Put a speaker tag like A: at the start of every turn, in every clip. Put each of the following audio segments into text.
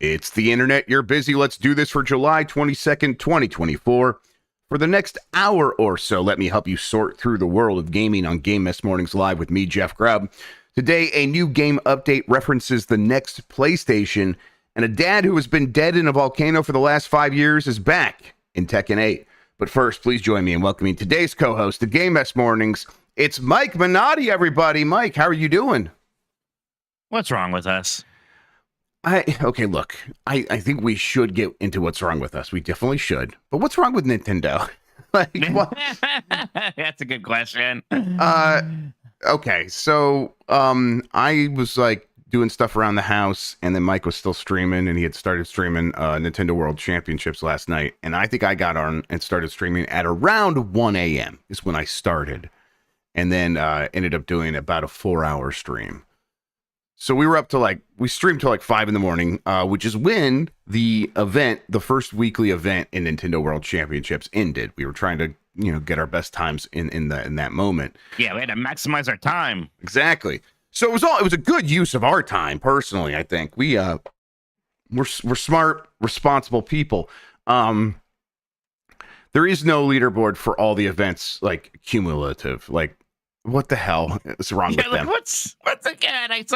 A: It's the internet. You're busy. Let's do this for July 22nd, 2024. For the next hour or so, let me help you sort through the world of gaming on Game Mess Mornings Live with me, Jeff Grubb. Today, a new game update references the next PlayStation, and a dad who has been dead in a volcano for the last 5 years is back in Tekken 8. But first, please join me in welcoming today's co-host to Game Mess Mornings. It's Mike Minotti, everybody. Mike, how are you doing?
B: What's wrong with us?
A: Okay, look, I think we should get into what's wrong with us. We definitely should. But what's wrong with Nintendo?
B: That's a good question.
A: Okay, so I was like doing stuff around the house, and then Mike was still streaming, and he had started streaming Nintendo World Championships last night. And I think I got on and started streaming at around 1 a.m. is when I started. And then ended up doing about a 4-hour stream. So we were up to we streamed till 5 in the morning, which is when the first weekly event in Nintendo World Championships ended. We were trying to, get our best times in that moment.
B: Yeah, we had to maximize our time.
A: Exactly. So it was a good use of our time, personally, I think. We're smart, responsible people. There is no leaderboard for all the events, cumulative. What the hell is wrong with them?
B: What's again? It's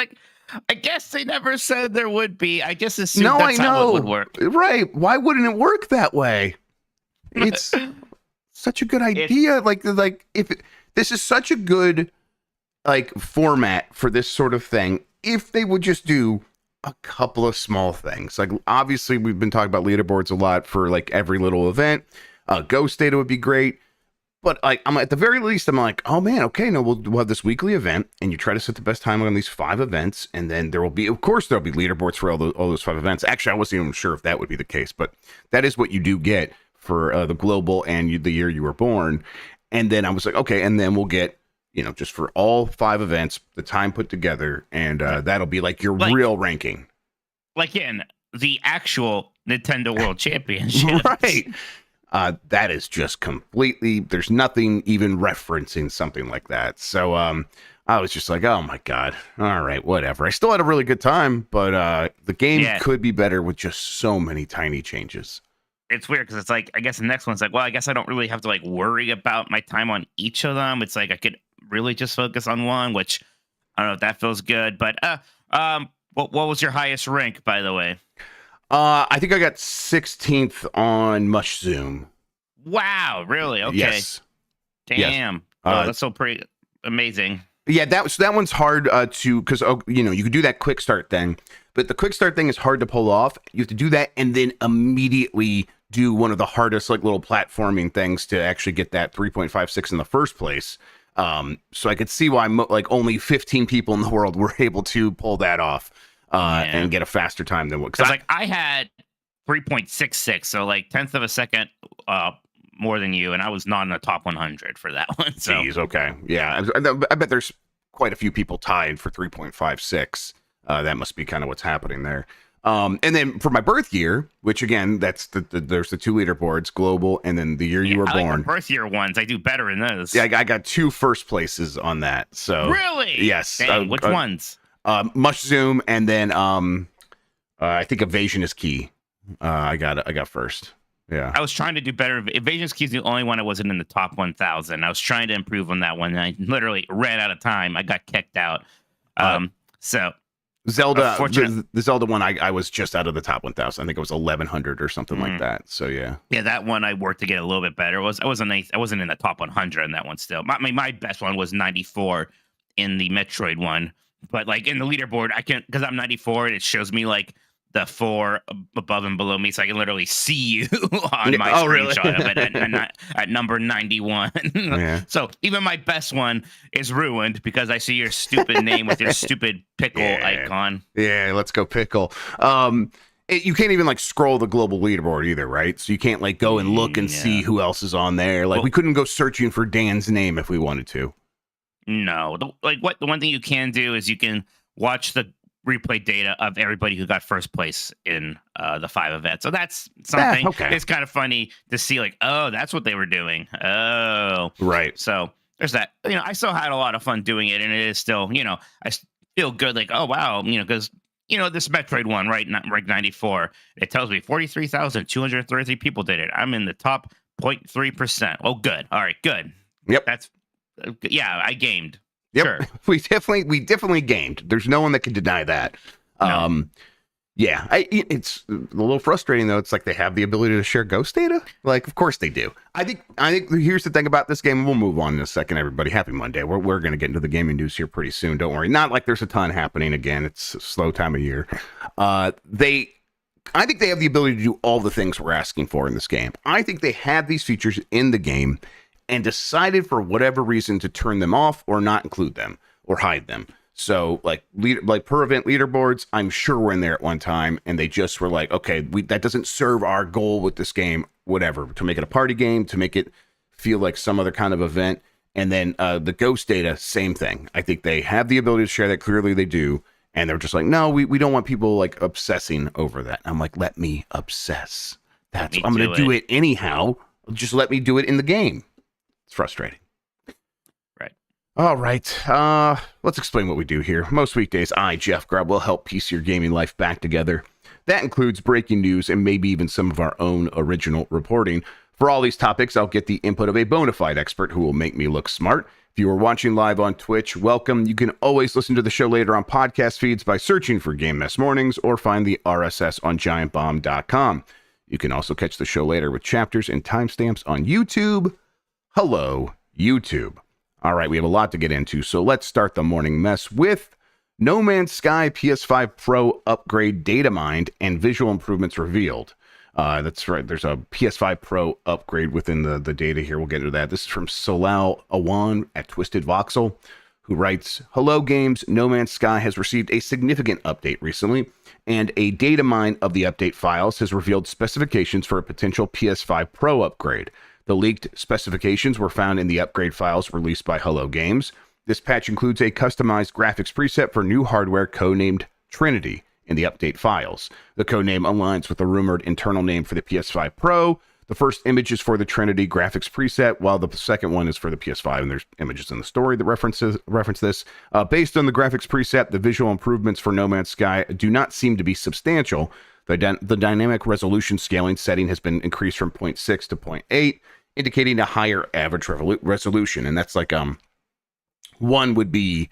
B: I guess they never said there would be. I just assumed that's how it would work.
A: Right. Why wouldn't it work that way? It's such a good idea. This is such a good format for this sort of thing. If they would just do a couple of small things. Obviously we've been talking about leaderboards a lot for every little event. Ghost Data would be great. But I'm at the very least, I'm like, oh man, okay, no, we'll have this weekly event, and you try to set the best time on these 5 events, and then there'll be leaderboards for all those 5 events. Actually, I wasn't even sure if that would be the case, but that is what you do get for the global and the year you were born. And then I was like, okay, and then we'll get, just for all 5 events, the time put together, and that'll be your real ranking.
B: In the actual Nintendo World Championship.
A: Right. That is just completely, there's nothing even referencing something like that. So I was just like, oh my God. All right, whatever. I still had a really good time, but the game could be better with just so many tiny changes.
B: It's weird because it's I guess the next one's well, I guess I don't really have to worry about my time on each of them. It's I could really just focus on one, which I don't know if that feels good. But what was your highest rank, by the way?
A: I think I got 16th on Mushroom.
B: Wow, really? Okay.
A: Yes.
B: Damn.
A: Yes.
B: That's so pretty amazing.
A: Yeah, that one's hard to, because you could do that quick start thing, but the quick start thing is hard to pull off. You have to do that and then immediately do one of the hardest little platforming things to actually get that 3.56 in the first place. So I could see why only 15 people in the world were able to pull that off. And get a faster time than what?
B: Because I had 3.66, so tenth of a second more than you, and I was not in the top 100 for that one. So.
A: Jeez, okay, yeah, I bet there's quite a few people tied for 3.56. That must be kind of what's happening there. And then for my birth year, which again, that's there's the 2 leaderboards, global, and then the year you were born.
B: The birth year ones, I do better in those.
A: Yeah, I got 2 first places on that. So
B: really,
A: yes.
B: Dang, which ones?
A: Mushroom, and then I think Evasion is Key. I got first. Yeah.
B: I was trying to do better. Evasion is Key is the only one that wasn't in the top 1,000. I was trying to improve on that one, and I literally ran out of time. I got kicked out. So
A: Zelda, the Zelda one, I was just out of the top 1,000. I think it was 1,100 or something like that. So yeah.
B: Yeah, that one I worked to get a little bit better. I wasn't in the top 100 on that one still. My best one was 94 in the Metroid one. But in the leaderboard, I can, because I'm 94, and it shows me the 4 above and below me, so I can literally see you on my screenshot of it at number 91. Yeah. So even my best one is ruined because I see your stupid name with your stupid pickle icon.
A: Yeah, let's go pickle. You can't even scroll the global leaderboard either, right? So you can't go and look and see who else is on there. We couldn't go searching for Dan's name if we wanted to.
B: No, the one thing you can do is you can watch the replay data of everybody who got first place in the 5 events. So that's something. Okay. It's kind of funny to see oh, that's what they were doing. Oh,
A: right.
B: So there's that. I still had a lot of fun doing it, and it is still, I feel good. Oh wow, because this Metroid one, right? Rank 94. It tells me 43,233 people did it. I'm in the top 0.3%. Oh, good. All right, good.
A: Yep.
B: That's yeah. I gamed.
A: Yep.
B: Sure.
A: We definitely gamed. There's no one that can deny that.
B: No.
A: Yeah, it's a little frustrating though. It's like they have the ability to share ghost data. Like, of course they do. I think here's the thing about this game. We'll move on in a second, everybody. Happy Monday. We're going to get into the gaming news here pretty soon. Don't worry. Not like there's a ton happening again. It's a slow time of year. I think they have the ability to do all the things we're asking for in this game. I think they had these features in the game and decided for whatever reason to turn them off or not include them or hide them. So like per event leaderboards, I'm sure we're in there at one time and they just were like, okay, that doesn't serve our goal with this game, whatever, to make it a party game, to make it feel like some other kind of event. And then the ghost data, same thing. I think they have the ability to share that. Clearly they do. And they're just like, no, we don't want people like obsessing over that. I'm like, let me obsess. I'm going to do it anyhow. Just let me do it in the game. It's frustrating. All right, let's explain what we do here. Most weekdays, I, Jeff Grubb, will help piece your gaming life back together. That includes breaking news and maybe even some of our own original reporting. For all these topics, I'll get the input of a bona fide expert who will make me look smart. If you are watching live on Twitch, welcome. You can always listen to the show later on podcast feeds by searching for Game Mess Mornings or find the RSS on giantbomb.com. You can also catch the show later with chapters and timestamps on YouTube. Hello, YouTube. All right, we have a lot to get into, so let's start the morning mess with No Man's Sky PS5 Pro upgrade data mined and visual improvements revealed. That's right, there's a PS5 Pro upgrade within the data here. We'll get into that. This is from Solal Awan at Twisted Voxel, who writes, Hello Games, No Man's Sky has received a significant update recently, and a data mine of the update files has revealed specifications for a potential PS5 Pro upgrade. The leaked specifications were found in the upgrade files released by Hello Games. This patch includes a customized graphics preset for new hardware codenamed Trinity in the update files. The codename aligns with the rumored internal name for the PS5 Pro. The first image is for the Trinity graphics preset, while the second one is for the PS5, and there's images in the story that reference this. Based on the graphics preset, the visual improvements for No Man's Sky do not seem to be substantial. The dynamic resolution scaling setting has been increased from 0.6 to 0.8, indicating a higher average resolution. And that's like 1 would be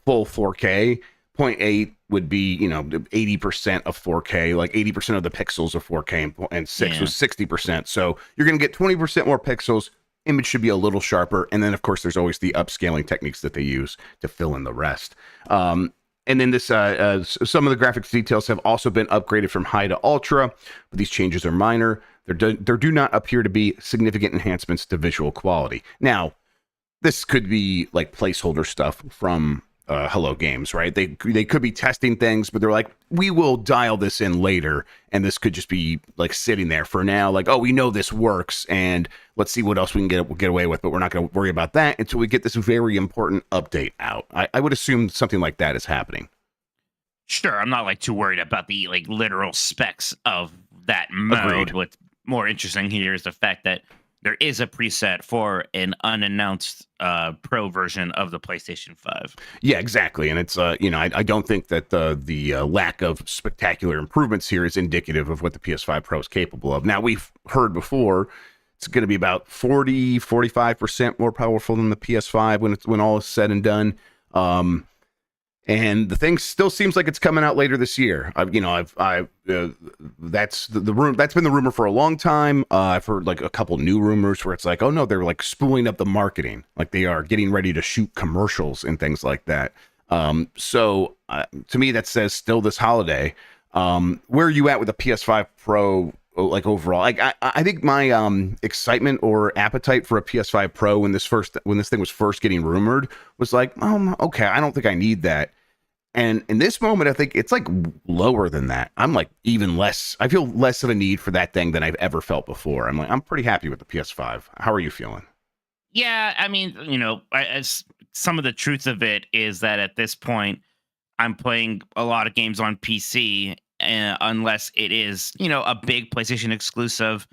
A: full 4K, 0.8 would be 80% of 4K, like 80% of the pixels of 4K, and 6 was 60%. So you're going to get 20% more pixels. Image should be a little sharper, and then of course there's always the upscaling techniques that they use to fill in the rest. And then this, some of the graphics details have also been upgraded from high to ultra, but these changes are minor. There do not appear to be significant enhancements to visual quality. Now, this could be like placeholder stuff from Hello Games, right? They could be testing things, but they're like, we will dial this in later, and this could just be like sitting there for now. Like, oh, we know this works, and let's see what else we can get away with, but we're not going to worry about that until we get this very important update out. I would assume something like that is happening.
B: Sure, I'm not like too worried about the like literal specs of that mode.
A: Agreed.
B: What's more interesting here is the fact that there is a preset for an unannounced pro version of the PlayStation 5.
A: Yeah, exactly. And it's, I don't think that the lack of spectacular improvements here is indicative of what the PS5 Pro is capable of. Now, we've heard before it's going to be about 45% more powerful than the PS5 when all is said and done. And the thing still seems like it's coming out later this year. That's been the rumor for a long time. I've heard like a couple new rumors where it's like, oh no, they're like spooling up the marketing, like they are getting ready to shoot commercials and things like that. So to me, that says still this holiday. Where are you at with the PS5 Pro? Like overall, like I think my excitement or appetite for a PS5 Pro when this thing was first getting rumored was like, okay, I don't think I need that. And in this moment, I think it's like lower than that. I'm like even less. I feel less of a need for that thing than I've ever felt before. I'm pretty happy with the PS5. How are you feeling?
B: Yeah, I mean, as some of the truth of it is that at this point, I'm playing a lot of games on PC. Unless it is, a big PlayStation exclusive,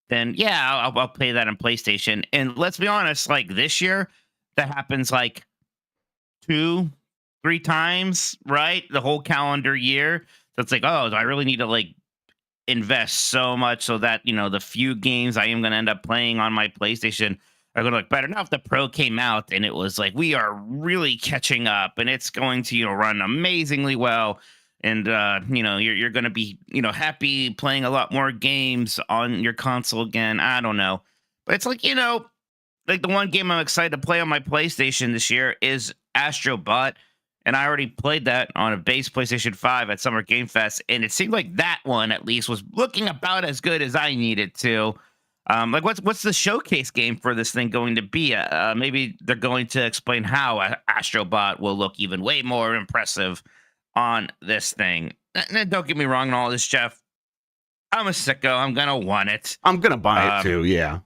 B: then yeah, I'll play that on PlayStation. And let's be honest, like this year, that happens like 2, 3 times, right? The whole calendar year. So it's like, oh, do I really need to like invest so much so that, the few games I am going to end up playing on my PlayStation are going to look better? Now, if the Pro came out and it was like, we are really catching up and it's going to, run amazingly well. And, you're going to be, happy playing a lot more games on your console again. I don't know. But it's like, like the one game I'm excited to play on my PlayStation this year is Astro Bot. And I already played that on a base PlayStation 5 at Summer Game Fest, and it seemed like that one at least was looking about as good as I needed to. Like, what's the showcase game for this thing going to be? Maybe they're going to explain how Astrobot will look even way more impressive on this thing. And don't get me wrong in all this, Jeff. I'm a sicko. I'm gonna want it.
A: I'm gonna buy it too. Yeah.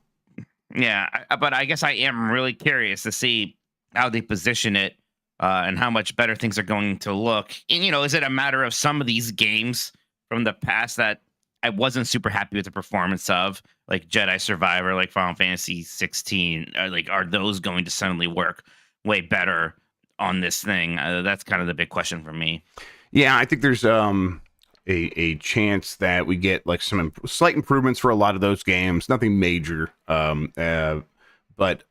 B: Yeah, but I guess I am really curious to see how they position it. And how much better things are going to look. And, is it a matter of some of these games from the past that I wasn't super happy with the performance of, like Jedi Survivor, like Final Fantasy 16? Are those going to suddenly work way better on this thing? That's kind of the big question for me.
A: Yeah, I think there's a chance that we get like some slight improvements for a lot of those games. Nothing major, but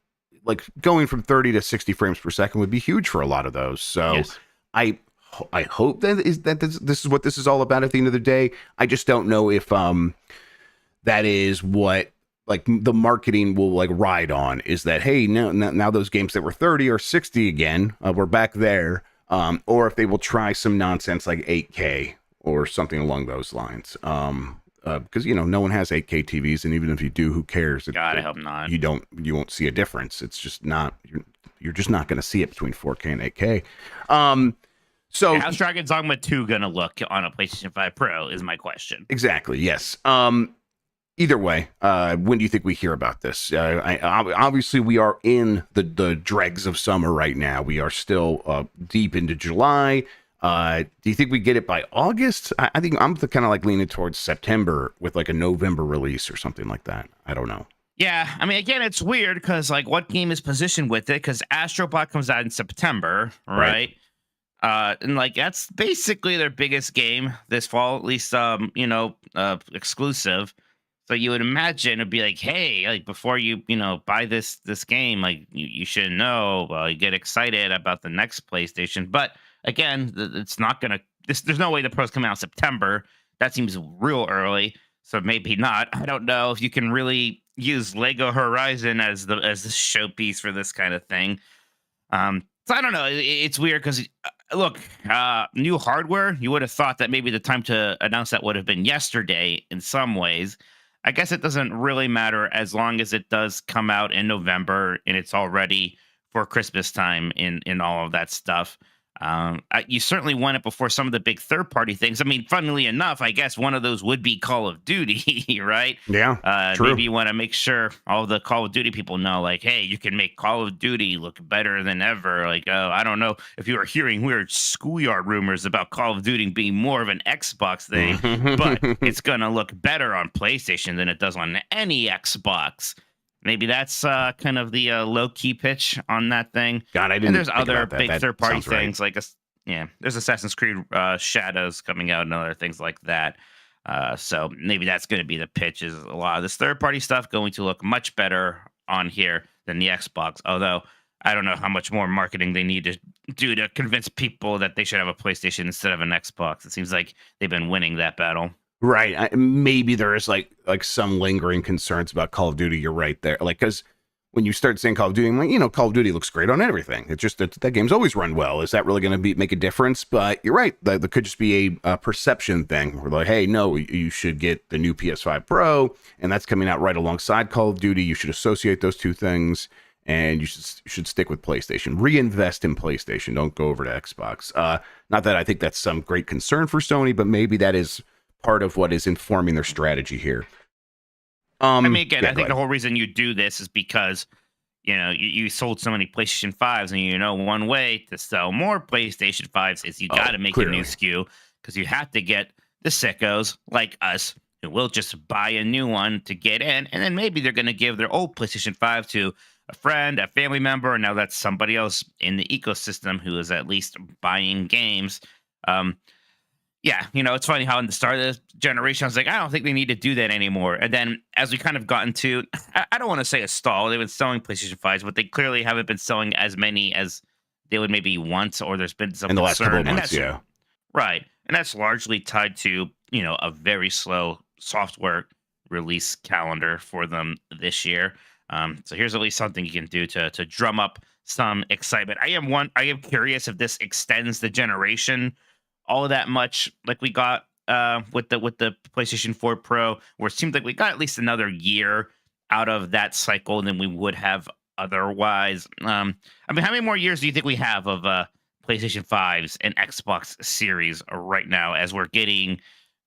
A: like going from 30 to 60 frames per second would be huge for a lot of those. So yes. I hope that this is what this is all about at the end of the day. I just don't know if that is what like the marketing will like ride on, is that, hey, now those games that were 30 or 60 again, we're back there. Or if they will try some nonsense like 8K or something along those lines. Because no one has 8K TVs, and even if you do, who cares?
B: God, I hope not.
A: You won't see a difference. It's just not. You're just not going to see it between 4K and 8K. So
B: how's Dragon's Dogma 2 going to look on a PlayStation 5 Pro is my question.
A: Exactly. Yes. Either way, when do you think we hear about this? Obviously, we are in the dregs of summer right now. We are still deep into July. Do you think we get it by August? I think I'm kind of like leaning towards September with like a November release or something like that. I don't know.
B: Yeah, I mean, again, it's weird because like what game is positioned with it? Because Astrobot comes out in September, right? And like that's basically their biggest game this fall, at least exclusive. So you would imagine it'd be like, hey, like before you buy this game, like you should know, you get excited about the next PlayStation, but again, it's not going to. There's no way the Pro's coming out in September. That seems real early. So maybe not. I don't know if you can really use Lego Horizon as the showpiece for this kind of thing. So I don't know. It's weird because look, new hardware. You would have thought that maybe the time to announce that would have been yesterday. In some ways, I guess it doesn't really matter as long as it does come out in November and it's already for Christmas time in all of that stuff. You certainly want it before some of the big third-party things. I mean, funnily enough, I guess one of those would be Call of Duty, right?
A: Yeah, true.
B: Maybe you want to make sure all the Call of Duty people know, like, hey, you can make Call of Duty look better than ever. Like, I don't know if you were hearing weird schoolyard rumors about Call of Duty being more of an Xbox thing, but it's going to look better on PlayStation than it does on any Xbox. Maybe that's kind of the low-key pitch on that thing.
A: God, I didn't.
B: And there's
A: think
B: other
A: about that.
B: big
A: That
B: third-party
A: sounds right.
B: things there's Assassin's Creed Shadows coming out and other things like that. So maybe that's going to be the pitch. Is a lot of this third-party stuff going to look much better on here than the Xbox? Although I don't know how much more marketing they need to do to convince people that they should have a PlayStation instead of an Xbox. It seems like they've been winning that battle.
A: Right. Maybe there is like some lingering concerns about Call of Duty. You're right there. Like, because when you start saying Call of Duty, I'm like, Call of Duty looks great on everything. It's just that game's always run well. Is that really going to make a difference? But you're right. That could just be a perception thing. We're like, hey, no, you should get the new PS5 Pro, and that's coming out right alongside Call of Duty. You should associate those two things, and you should stick with PlayStation. Reinvest in PlayStation. Don't go over to Xbox. Not that I think that's some great concern for Sony, but maybe that is part of what is informing their strategy here.
B: I mean, again, I think the whole reason you do this is because, you sold so many PlayStation 5s, and one way to sell more PlayStation 5s is you got to make a new SKU, because you have to get the sickos like us who will just buy a new one to get in, and then maybe they're going to give their old PlayStation 5 to a friend, a family member, and now that's somebody else in the ecosystem who is at least buying games. Um, yeah, it's funny how in the start of the generation, I was like, I don't think they need to do that anymore. And then as we kind of got into, I don't want to say a stall, they've been selling PlayStation 5s, but they clearly haven't been selling as many as they would maybe want, or there's been some
A: in the last couple
B: concern.
A: of months, yeah.
B: Right. And that's largely tied to, a very slow software release calendar for them this year. So here's at least something you can do to drum up some excitement. I am curious if this extends the generation all of that much, like we got with the PlayStation 4 Pro, where it seemed like we got at least another year out of that cycle than we would have otherwise. I mean, how many more years do you think we have of PlayStation 5s and Xbox Series right now, as we're getting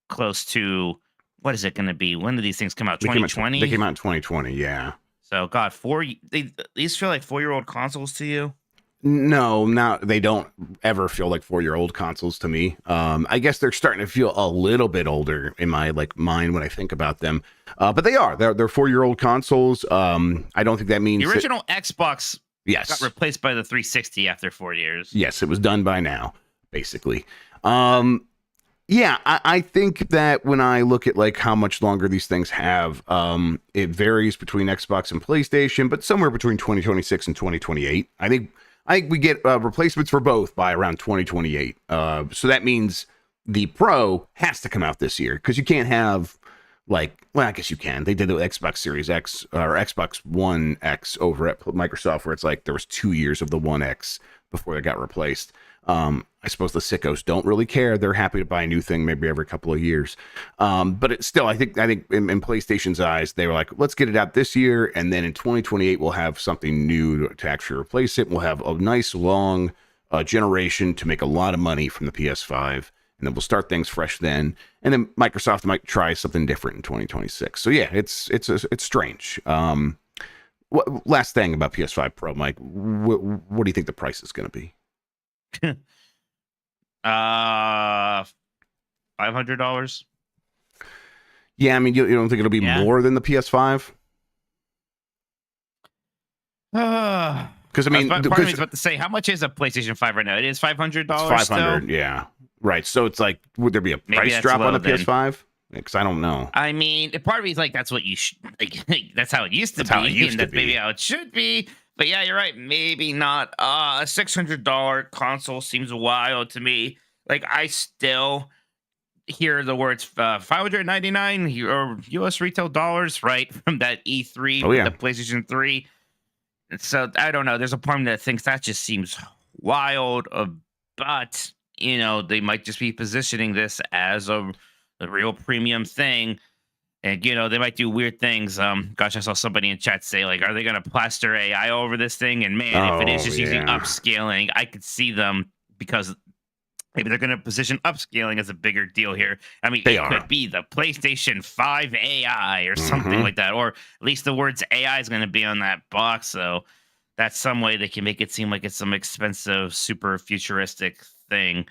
B: close to, what is it going to be? When did these things come out? 2020?
A: They came out in 2020, yeah.
B: So, God, these feel like 4-year-old consoles to you?
A: No, they don't ever feel like 4-year-old consoles to me. I guess they're starting to feel a little bit older in my mind when I think about them. But they're 4-year-old consoles. I don't think that means
B: the original Xbox
A: got
B: replaced by the 360 after 4 years.
A: Yes, it was done by now, basically. Yeah, I think that when I look at like how much longer these things have, it varies between Xbox and PlayStation, but somewhere between 2026 and 2028. I think we get replacements for both by around 2028. So that means the Pro has to come out this year, because you can't have I guess you can. They did the Xbox Series X or Xbox One X over at Microsoft, where it's like there was 2 years of the One X before they got replaced. I suppose the sickos don't really care. They're happy to buy a new thing maybe every couple of years. But it's still, I think in PlayStation's eyes, they were like, let's get it out this year, and then in 2028 we'll have something new to actually replace it. We'll have a nice long generation to make a lot of money from the PS5, and then we'll start things fresh then. And then Microsoft might try something different in 2026. So yeah, it's strange. Last thing about PS5 Pro, Mike, what do you think the price is going to be?
B: $500.
A: Yeah, I mean, you don't think it'll be more than the PS5? Because I mean,
B: part of me is about to say, how much is a PlayStation 5 right now? It is $500.
A: $500, yeah, right. So it's like, would there be a price drop on the PS5? Because I don't know.
B: I mean, part of me is like, that's what you should like. That's how it used to be, and that's maybe how it should be. But yeah, you're right. Maybe not. A $600 console seems wild to me. Like, I still hear the words $599 or US retail dollars, right, from that E3 with the PlayStation 3. And so I don't know. There's a part of me that thinks that just seems wild. But they might just be positioning this as a real premium thing. And, they might do weird things. Gosh, I saw somebody in chat say, like, are they going to plaster AI over this thing? And, man, if it is just using upscaling, I could see them, because maybe they're going to position upscaling as a bigger deal here. I mean, it could be the PlayStation 5 AI or something like that. Or at least the words AI is going to be on that box. So that's some way they can make it seem like it's some expensive, super futuristic thing.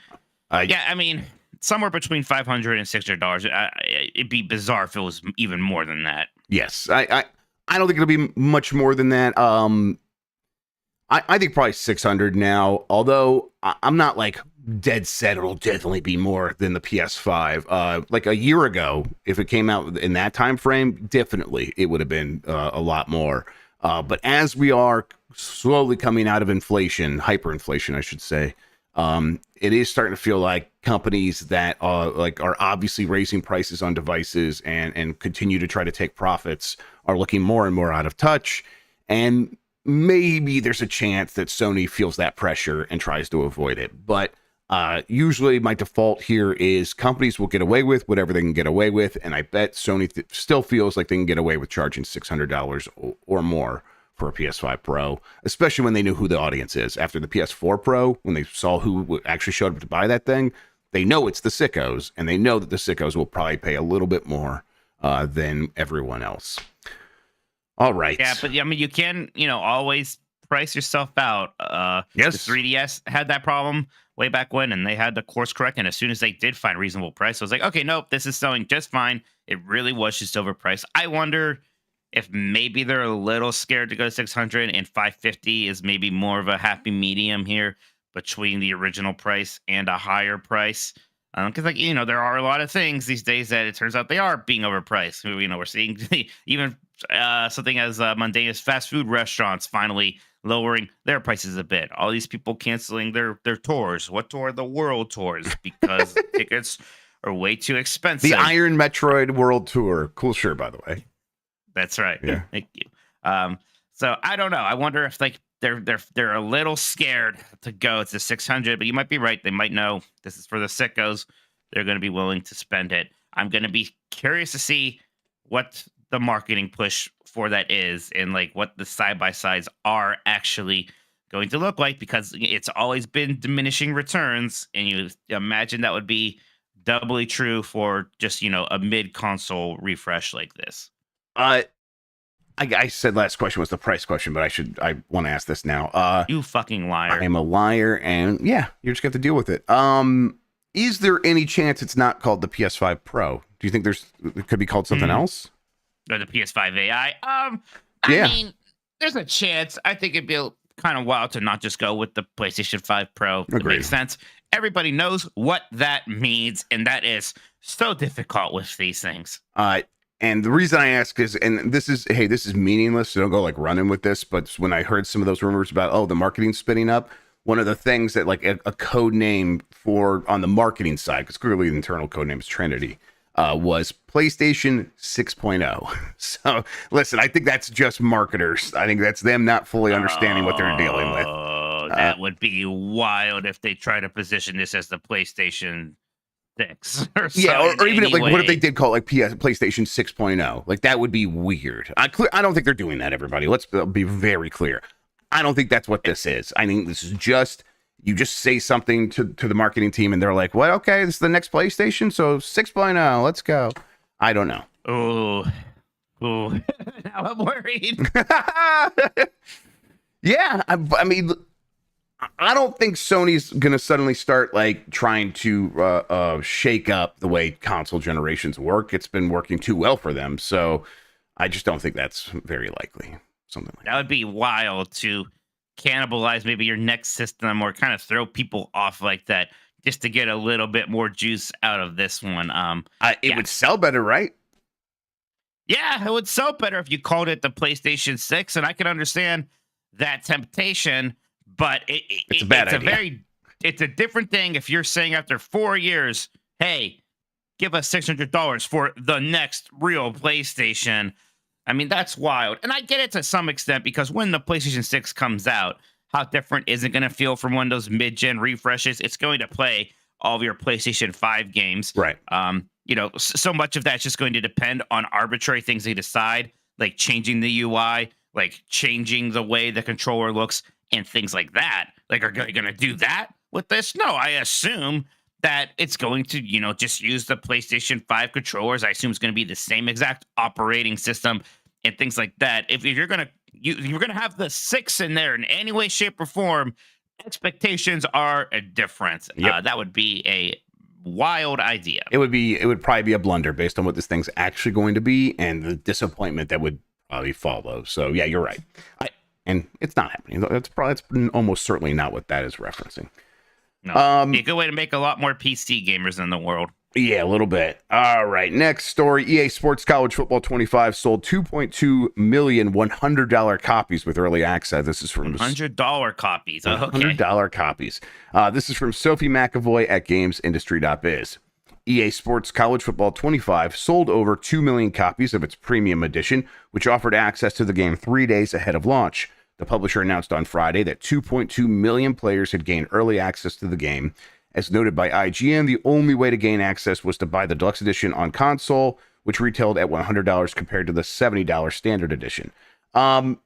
B: Yeah, I mean, somewhere between $500 and $600. It'd be bizarre if it was even more than that.
A: Yes, I don't think it'll be much more than that. I think probably 600 now. Although I'm not like dead set it'll definitely be more than the PS5. Like a year ago, if it came out in that time frame, definitely it would have been a lot more. But as we are slowly coming out of inflation, hyperinflation, I should say, it is starting to feel like companies that are obviously raising prices on devices and continue to try to take profits are looking more and more out of touch. And maybe there's a chance that Sony feels that pressure and tries to avoid it. But usually my default here is companies will get away with whatever they can get away with. And I bet Sony still feels like they can get away with charging $600 or more for a PS5 Pro, especially when they knew who the audience is. After the PS4 Pro, when they saw who actually showed up to buy that thing, they know it's the sickos, and they know that the sickos will probably pay a little bit more than everyone else. All right.
B: Yeah, but I mean, you can, always price yourself out.
A: Yes.
B: The 3DS had that problem way back when, and they had to course correct. And as soon as they did find reasonable price, I was like, okay, nope, this is selling just fine. It really was just overpriced. I wonder if maybe they're a little scared to go to 600 and 550 is maybe more of a happy medium here between the original price and a higher price. Because, like, there are a lot of things these days that it turns out they are being overpriced. We're seeing even something as mundane as fast food restaurants finally lowering their prices a bit. All these people canceling their tours. What tour? The world tours, because tickets are way too expensive.
A: The Iron Metroid World Tour. Cool shirt, by the way.
B: That's right.
A: Yeah.
B: Thank you. So I don't know. I wonder if like they're a little scared to go to 600, but you might be right. They might know this is for the sickos. They're going to be willing to spend it. I'm going to be curious to see what the marketing push for that is, and like what the side by sides are actually going to look like, because it's always been diminishing returns, and you imagine that would be doubly true for just a mid console refresh like this.
A: I said last question was the price question, but I want to ask this now.
B: You fucking liar.
A: I am a liar, and yeah, you just got to deal with it. Is there any chance it's not called the PS5 Pro? Do you think it could be called something else?
B: Or the PS5 AI? I
A: Yeah.
B: mean, there's a chance. I think it'd be kind of wild to not just go with the PlayStation 5 Pro. It
A: Agreed.
B: makes sense. Everybody knows what that means, and that is so difficult with these things.
A: And the reason I ask is, and this is meaningless, so don't go like running with this, but when I heard some of those rumors about, the marketing's spinning up, one of the things that like a code name for on the marketing side, because clearly the internal code name is Trinity, was PlayStation 6.0. So listen, I think that's just marketers. I think that's them not fully understanding what they're dealing with.
B: That would be wild if they try to position this as the PlayStation 6 or
A: or even
B: anyway.
A: like, what if they did call it like PlayStation 6.0? Like, that would be weird. I don't think they're doing that, everybody. Let's be very clear. I don't think that's what this is. I think this is just, you just say something to the marketing team and they're like, well, okay, this is the next PlayStation, so 6.0, let's go. I don't know.
B: Oh, now I'm worried.
A: Yeah, I mean, I don't think Sony's gonna suddenly start like trying to shake up the way console generations work. It's been working too well for them, so I just don't think that's very likely. Something like
B: that would be wild to cannibalize maybe your next system or kind of throw people off like that just to get a little bit more juice out of this one.
A: It would sell better, right?
B: Yeah, it would sell better if you called it the PlayStation 6, and I can understand that temptation. But
A: it's a bad idea.
B: It's a different thing if you're saying after 4 years, hey, give us $600 for the next real PlayStation. I mean, that's wild. And I get it to some extent, because when the PlayStation 6 comes out, how different is it going to feel from one of those mid-gen refreshes? It's going to play all of your PlayStation 5 games.
A: Right.
B: So much of that's just going to depend on arbitrary things they decide, like changing the UI, like changing the way the controller looks, and things like that. Like, are they going to do that with this? No, I assume that it's going to, just use the PlayStation 5 controllers. I assume it's going to be the same exact operating system and things like that. If you're going to have the 6 in there in any way, shape, or form, expectations are different.
A: Yep.
B: That would be a wild idea.
A: It would probably be a blunder based on what this thing's actually going to be and the disappointment that would probably follow. So yeah, you're right. And it's not happening. It's almost certainly not what that is referencing.
B: No, be a good way to make a lot more PC gamers in the world.
A: Yeah, a little bit. All right, next story. EA Sports College Football 25 sold 2.2 million $100 copies with early access. This is from
B: $100 copies. Okay.
A: $100 copies. This is from Sophie McAvoy at GamesIndustry.biz. EA Sports College Football 25 sold over 2 million copies of its premium edition, which offered access to the game 3 days ahead of launch. The publisher announced on Friday that 2.2 million players had gained early access to the game. As noted by IGN, the only way to gain access was to buy the deluxe edition on console, which retailed at $100 compared to the $70 standard edition. I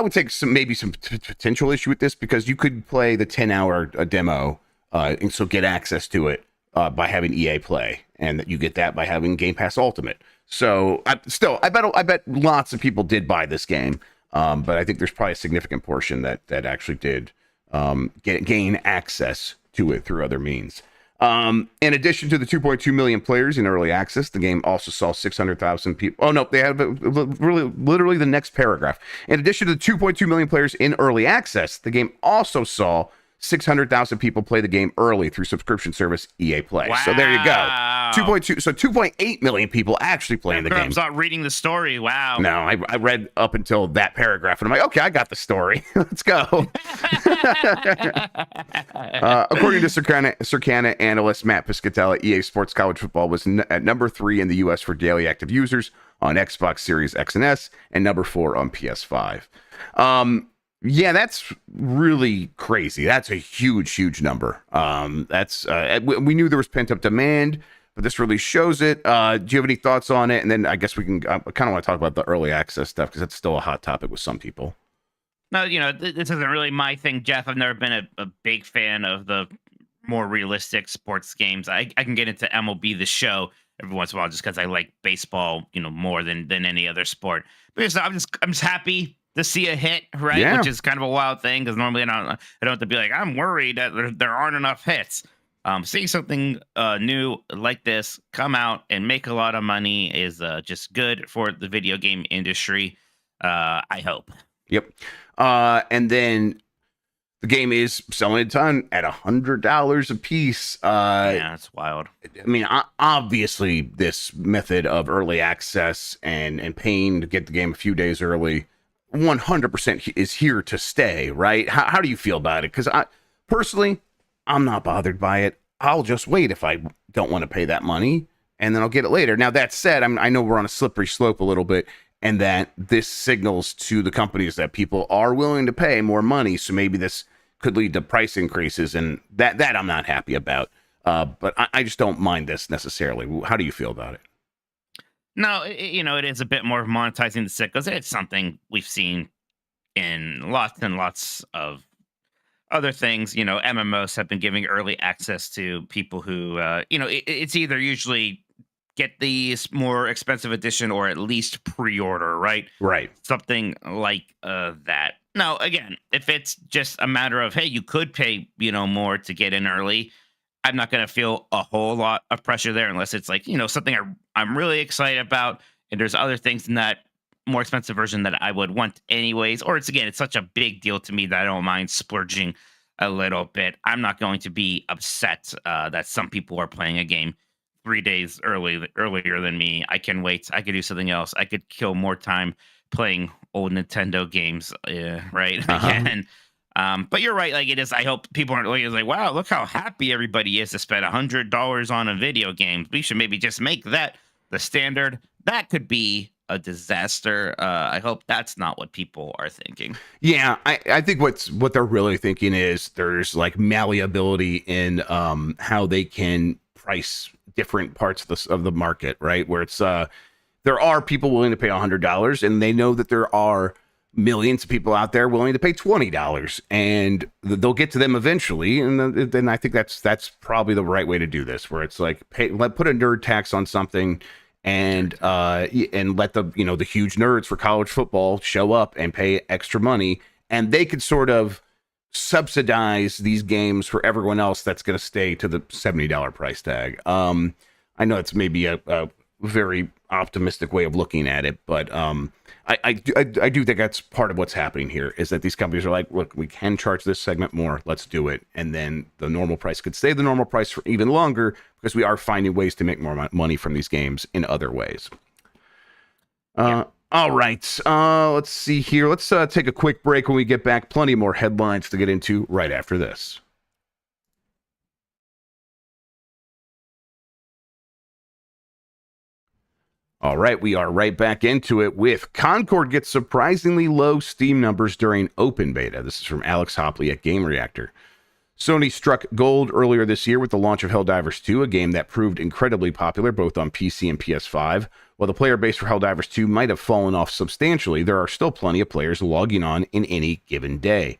A: would take some potential issue with this, because you could play the 10-hour demo and so get access to it by having EA Play, and that you get that by having Game Pass Ultimate. So I bet lots of people did buy this game, but I think there's probably a significant portion that actually did gain access to it through other means. In addition to the 2.2 million players in early access, the game also saw 600,000 people. Oh, no, they have literally the next paragraph. In addition to the 2.2 million players in early access, the game also saw 600,000 people play the game early through subscription service EA Play.
B: Wow.
A: So there you go. 2.2, so 2.8 million people actually playing the game.
B: I'm not reading the story. Wow.
A: No, I read up until that paragraph, and I'm like, okay, I got the story. Let's go. According to Circana analyst Matt Piscatella, EA Sports College Football was at number 3 in the U.S. for daily active users on Xbox Series X and S, and number 4 on PS5. Yeah, that's really crazy. That's a huge number. We knew there was pent-up demand, but this really shows it. Do you have any thoughts on it? And then I guess we can kind of want to talk about the early access stuff because that's still a hot topic with some people.
B: No, this isn't really my thing, Jeff. I've never been a big fan of the more realistic sports games. I can get into MLB The Show every once in a while just because I like baseball, more than any other sport. But I'm just happy to see a hit, right?
A: Yeah.
B: Which is kind of a wild thing because normally I don't have to be like, I'm worried that there aren't enough hits. Seeing something new like this come out and make a lot of money is just good for the video game industry. I hope.
A: Yep. And then the game is selling a ton at $100 a piece.
B: Yeah, that's wild.
A: I mean, obviously, this method of early access and paying to get the game a few days early 100% is here to stay, right? How do you feel about it? Because personally, I'm not bothered by it. I'll just wait if I don't want to pay that money, and then I'll get it later. Now, that said, I know we're on a slippery slope a little bit, and that this signals to the companies that people are willing to pay more money, so maybe this could lead to price increases, and that I'm not happy about. But I just don't mind this necessarily. How do you feel about it?
B: No, it is a bit more monetizing the sickos. It's something we've seen in lots and lots of other things. MMOs have been giving early access to people who, it's either usually get the more expensive edition or at least pre-order, right?
A: Right.
B: Something like that. Now, again, if it's just a matter of, hey, you could pay, more to get in early, I'm not going to feel a whole lot of pressure there unless it's like, something I'm really excited about. And there's other things in that more expensive version that I would want anyways. Or it's such a big deal to me that I don't mind splurging a little bit. I'm not going to be upset that some people are playing a game 3 days earlier than me. I can wait. I could do something else. I could kill more time playing old Nintendo games, right? Again. But you're right. Like it is. I hope people aren't like, wow, look how happy everybody is to spend $100 on a video game. We should maybe just make that the standard. That could be a disaster. I hope that's not what people are thinking.
A: Yeah, I think what they're really thinking is there's like malleability in how they can price different parts of the market, right? Where it's there are people willing to pay $100, and they know that there are millions of people out there willing to pay $20, and they'll get to them eventually. And then I think that's probably the right way to do this, where it's like put a nerd tax on something, and let the huge nerds for college football show up and pay extra money, and they could sort of subsidize these games for everyone else that's going to stay to the $70 price tag. I know it's maybe a very optimistic way of looking at it, but I do think that's part of what's happening here, is that these companies are like, look, we can charge this segment more, let's do it, and then the normal price could stay the normal price for even longer because we are finding ways to make more money from these games in other ways. Yeah. All right, let's see here. Let's take a quick break. When we get back, plenty more headlines to get into right after this. All right, we are right back into it with Concord gets surprisingly low Steam numbers during open beta. This is from Alex Hopley at Game Reactor. Sony struck gold earlier this year with the launch of Helldivers 2, a game that proved incredibly popular both on PC and PS5. While the player base for Helldivers 2 might have fallen off substantially, there are still plenty of players logging on in any given day.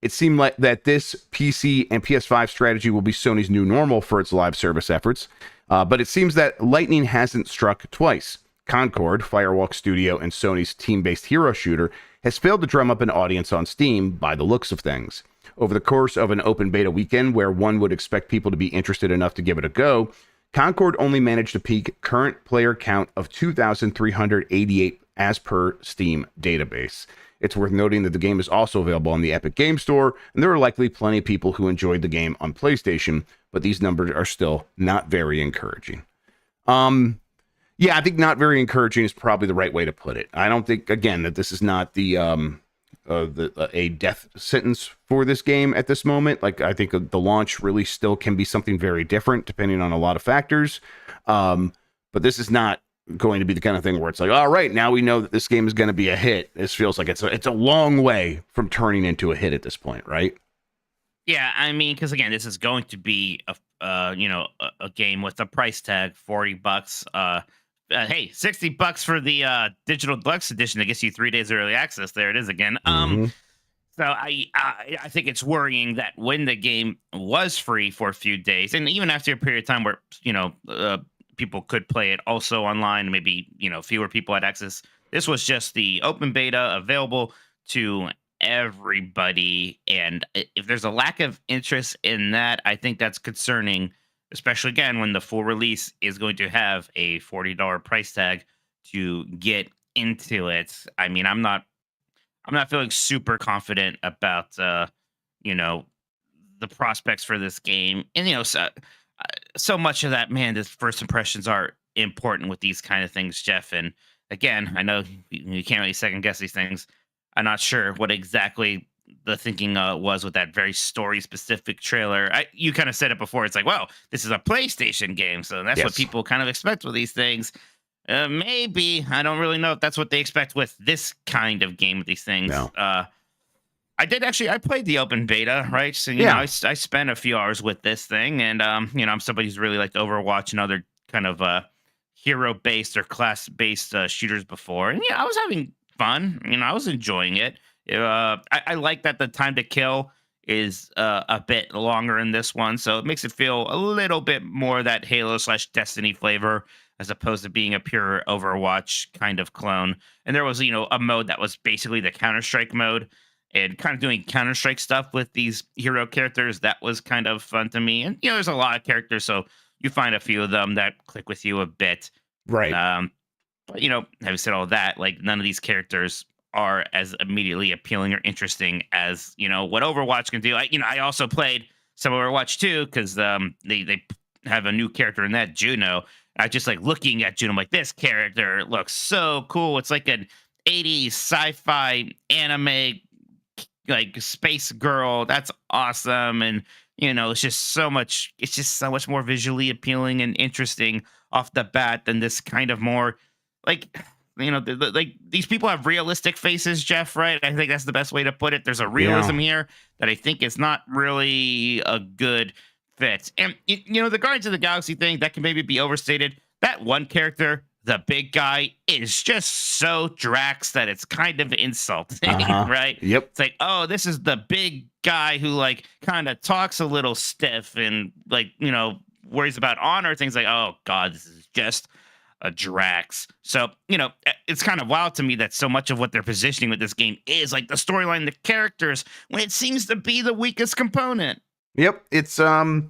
A: It seemed like that this PC and PS5 strategy will be Sony's new normal for its live service efforts, but it seems that lightning hasn't struck twice. Concord, Firewalk Studio, and Sony's team-based hero shooter has failed to drum up an audience on Steam by the looks of things. Over the course of an open beta weekend where one would expect people to be interested enough to give it a go, Concord only managed to peak current player count of 2,388 as per Steam database. It's worth noting that the game is also available on the Epic Game Store, and there are likely plenty of people who enjoyed the game on PlayStation, but these numbers are still not very encouraging. Yeah, I think not very encouraging is probably the right way to put it. I don't think, again, that this is not a death sentence for this game at this moment. Like, I think the launch really still can be something very different depending on a lot of factors. But this is not going to be the kind of thing where it's like, all right, now we know that this game is going to be a hit. This feels like it's a long way from turning into a hit at this point, right?
B: Yeah, I mean, because again, this is going to be a game with a price tag, $40. Hey, $60 for the digital deluxe edition that gets you 3 days early access. There it is again. So I think it's worrying that when the game was free for a few days, and even after a period of time where people could play it also online, maybe fewer people had access. This was just the open beta available to everybody, and if there's a lack of interest in that, I think that's concerning, especially again when the full release is going to have a $40 price tag to get into it. I mean, I'm not feeling super confident about the prospects for this game, and so much of that, man, the first impressions are important with these kind of things, Jeff. And again, I know you can't really second guess these things. I'm not sure what exactly the thinking was with that very story specific trailer. You kind of said it before. It's like, well, this is a PlayStation game, so that's what people kind of expect with these things. Maybe I don't really know if that's what they expect with this kind of game with these things.
A: No.
B: I played the open beta, right? So I spent a few hours with this thing, and I'm somebody who's really liked Overwatch and other kind of hero based or class based shooters before, and I was having fun. I was enjoying it. I like that the time to kill is a bit longer in this one, so it makes it feel a little bit more that Halo/Destiny flavor as opposed to being a pure Overwatch kind of clone. And there was a mode that was basically the Counter-Strike mode, and kind of doing Counter-Strike stuff with these hero characters. That was kind of fun to me. And there's a lot of characters, so you find a few of them that click with you a bit,
A: right?
B: But having said all that, like, none of these characters are as immediately appealing or interesting as what Overwatch can do. I also played some Overwatch 2 because they have a new character in that, Juno. I just like looking at Juno. I'm like, this character looks so cool. It's like an 80s sci-fi anime, like space girl. That's awesome. And it's just so much more visually appealing and interesting off the bat than this kind of more like like these people have realistic faces, Jeff, right? I think that's the best way to put it. There's a realism here that I think is not really a good fit. And the Guardians of the Galaxy thing, that can maybe be overstated. That one character, the big guy, is just so Drax that it's kind of insulting, right?
A: Yep.
B: It's like, oh, this is the big guy who like kind of talks a little stiff and like, worries about honor, things like, oh God, this is just a Drax. So, it's kind of wild to me that so much of what they're positioning with this game is like the storyline, the characters, when it seems to be the weakest component.
A: Yep. It's I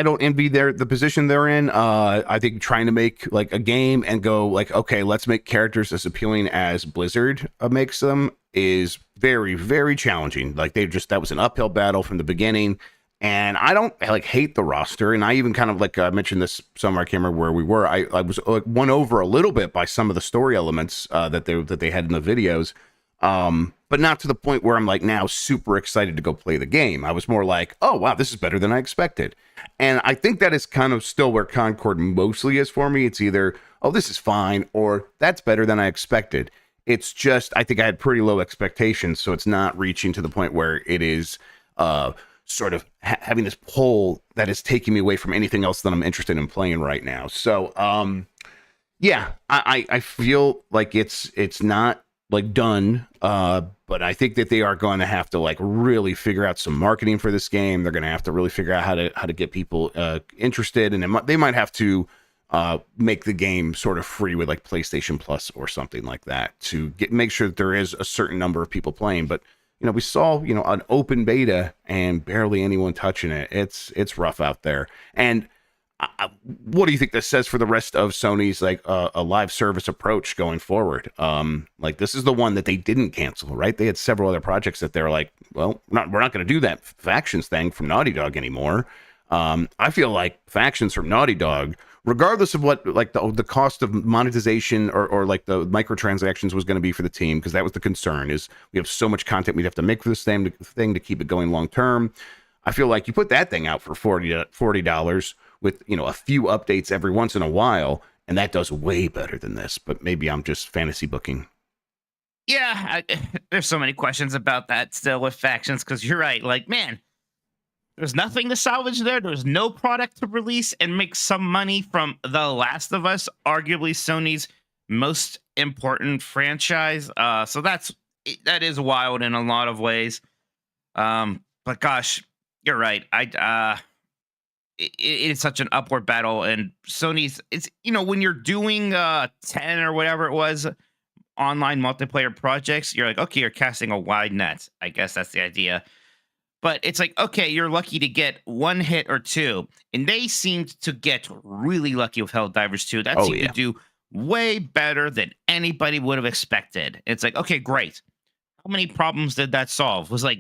A: don't envy the position they're in. I think trying to make like a game and go like, okay, let's make characters as appealing as Blizzard makes them is very, very challenging. Like that was an uphill battle from the beginning. And I don't hate the roster. And I even kind of I mentioned this somewhere, I can't remember where we were. I was won over a little bit by some of the story elements that they had in the videos. But not to the point where I'm like now super excited to go play the game. I was more like, oh wow, this is better than I expected. And I think that is kind of still where Concord mostly is for me. It's either, oh, this is fine, or that's better than I expected. It's just, I think I had pretty low expectations, so it's not reaching to the point where it is sort of having this pull that is taking me away from anything else that I'm interested in playing right now. So, yeah, I feel like it's not like done, but I think that they are going to have to really figure out some marketing for this game. They're going to have to really figure out how to get people interested, and they might have to make the game sort of free with PlayStation Plus or something like that to make sure that there is a certain number of people playing. But we saw, an open beta and barely anyone touching it. It's rough out there. And what do you think this says for the rest of Sony's like a live service approach going forward? Like this is the one that they didn't cancel, right? They had several other projects that they're like, well, we're not going to do that Factions thing from Naughty Dog anymore. I feel like Factions from Naughty Dog, regardless of what like the cost of monetization or like the microtransactions was going to be for the team, because that was the concern, is we have so much content we'd have to make for this thing to keep it going long term. I feel like you put that thing out for $40 with a few updates every once in a while, and that does way better than this. But maybe I'm just fantasy booking.
B: Yeah, there's so many questions about that still with Factions, because you're right. Like, man, there's nothing to salvage there. There's no product to release and make some money from The Last of Us, arguably Sony's most important franchise. So that is wild in a lot of ways. But gosh, you're right. It's such an upward battle, and Sony's, it's, when you're doing 10 or whatever it was online multiplayer projects, you're like, okay, you're casting a wide net. I guess that's the idea. But it's like, okay, you're lucky to get one hit or two, and they seemed to get really lucky with Helldivers 2. That seemed to do way better than anybody would have expected. It's like, okay, great. How many problems did that solve? Was like,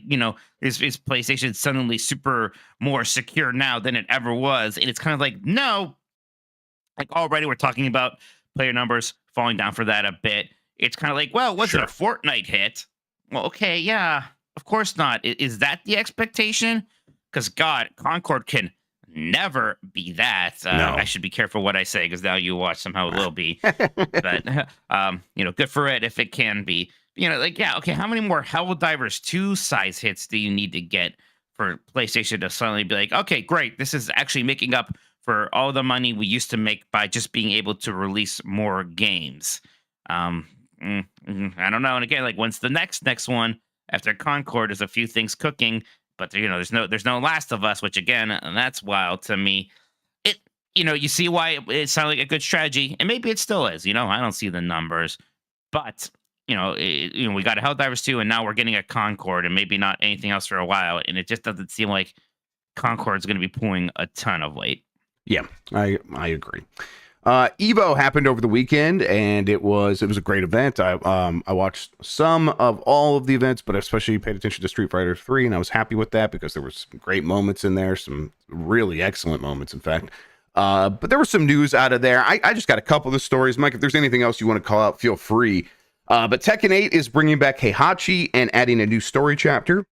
B: is PlayStation suddenly super more secure now than it ever was? And it's kind of like, no, like already we're talking about player numbers falling down for that a bit. It's kind of like, well, was it a Fortnite hit? Well, okay, yeah, of course not. Is that the expectation? Because God, Concord can never be that.
A: No.
B: I should be careful what I say, because now you watch somehow it will be. But good for it if it can be. Okay, how many more Helldivers 2 size hits do you need to get for PlayStation to suddenly be like, okay, great, this is actually making up for all the money we used to make by just being able to release more games? I don't know. And again, like, when's the next one after Concord? There's a few things cooking, but there's no Last of Us, which again, that's wild to me. You see why it sounded like a good strategy, and maybe it still is. I don't see the numbers, but we got a Helldivers 2, and now we're getting a Concord, and maybe not anything else for a while. And it just doesn't seem like Concord's going to be pulling a ton of weight.
A: Yeah, I agree. Evo happened over the weekend, and it was a great event. I watched some of all of the events, but especially paid attention to Street Fighter 3, and I was happy with that because there were some great moments in there, some really excellent moments, in fact. But there was some news out of there. I just got a couple of the stories. Mike, if there's anything else you want to call out, feel free. But Tekken 8 is bringing back Heihachi and adding a new story chapter.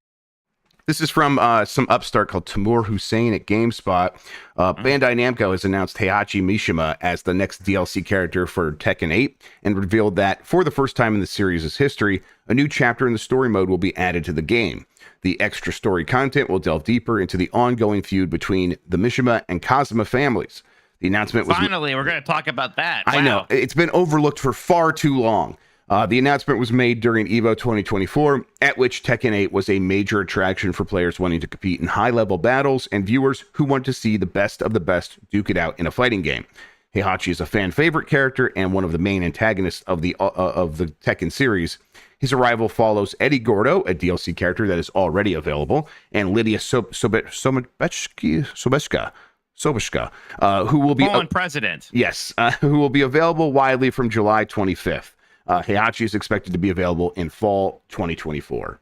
A: This is from some upstart called Timur Hussein at GameSpot. Bandai Namco has announced Heihachi Mishima as the next DLC character for Tekken 8 and revealed that for the first time in the series' history, a new chapter in the story mode will be added to the game. The extra story content will delve deeper into the ongoing feud between the Mishima and Kazuma families. The announcement was...
B: Finally, we're going to talk about that. Wow.
A: I know. It's been overlooked for far too long. The announcement was made during EVO 2024, at which Tekken 8 was a major attraction for players wanting to compete in high-level battles and viewers who want to see the best of the best duke it out in a fighting game. Heihachi is a fan-favorite character and one of the main antagonists of the Tekken series. His arrival follows Eddie Gordo, a DLC character that is already available, and Lydia Sobieska, who will be...
B: Poland president.
A: Yes, who will be available widely from July 25th. Heihachi is expected to be available in fall 2024.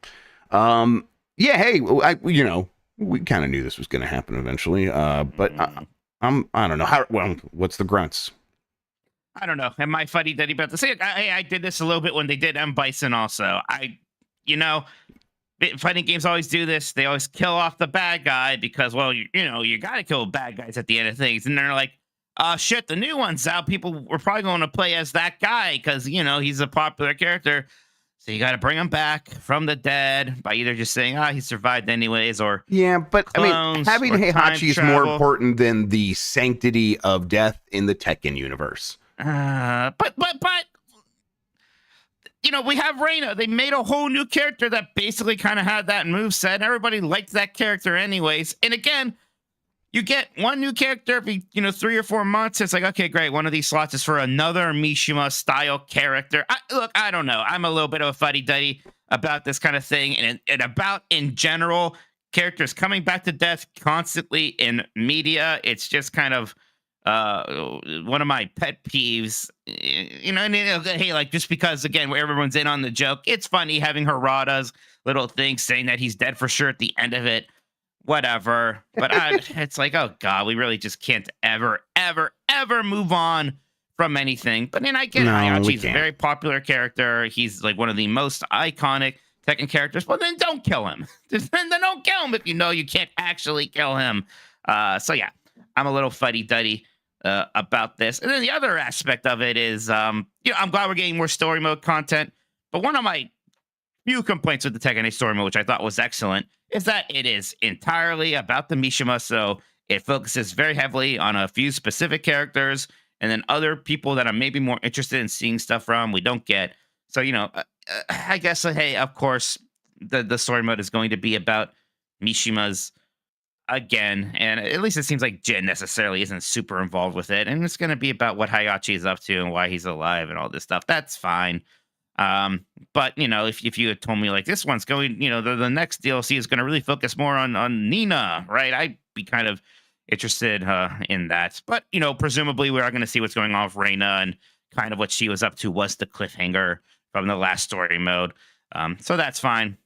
A: Hey, we kind of knew this was going to happen eventually. But I don't know what's the grunts?
B: I don't know. Am I funny that he about to say it? I did this a little bit when they did M. Bison also. Fighting games always do this. They always kill off the bad guy because, well, you got to kill bad guys at the end of things. And they're like, shit, the new one's out. People were probably going to play as that guy because, he's a popular character. So you got to bring him back from the dead by either just saying, he survived anyways, or...
A: Yeah, but, having Heihachi is more important than the sanctity of death in the Tekken universe.
B: But we have Reina. They made a whole new character that basically kind of had that moveset, and everybody liked that character anyways. And again... You get one new character every, 3 or 4 months. It's like, okay, great. One of these slots is for another Mishima-style character. I don't know. I'm a little bit of a fuddy-duddy. about this kind of thing, and about in general characters coming back to death constantly in media. It's just kind of one of my pet peeves. Hey, like, just because again where everyone's in on the joke, it's funny having Harada's little thing saying that he's dead for sure at the end of it. Whatever, but it's like, oh god, we really just can't ever move on from anything. But then I get
A: No, we
B: Heihachi's a
A: can't.
B: very popular character. He's like one of the most iconic Tekken characters. Well, then don't kill him. Then don't kill him if you know you can't actually kill him. So yeah, I'm a little fuddy-duddy about this. And then the other aspect of it is, I'm glad we're getting more story mode content. But one of my few complaints with the Tekken 8 story mode, which I thought was excellent, is that it is entirely about the Mishima. So it focuses very heavily on a few specific characters, and then other people that I'm maybe more interested in seeing stuff from, we don't get. So, I guess, hey, of course, the story mode is going to be about Mishima's again. And at least it seems like Jin necessarily isn't super involved with it. And it's going to be about what Heihachi is up to and why he's alive and all this stuff. That's fine. But if you had told me like this one's going, the next DLC is going to really focus more on Nina, right? I'd be kind of interested in that. But presumably we are going to see what's going on with Reina, and kind of what she was up to was the cliffhanger from the last story mode. So that's fine.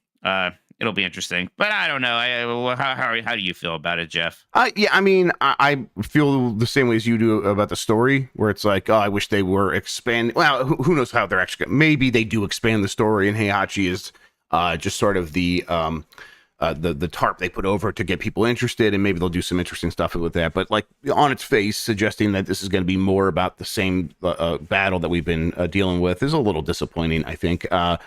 B: It'll be interesting, but I don't know. How do you feel about it, Jeff?
A: Yeah, I mean, I feel the same way as you do about the story, where it's like, oh, I wish they were expanding. Well, who knows how they're actually. Maybe they do expand the story, and Heihachi is just sort of the tarp they put over to get people interested, and maybe they'll do some interesting stuff with that. But like on its face, suggesting that this is going to be more about the same battle that we've been dealing with is a little disappointing, I think. But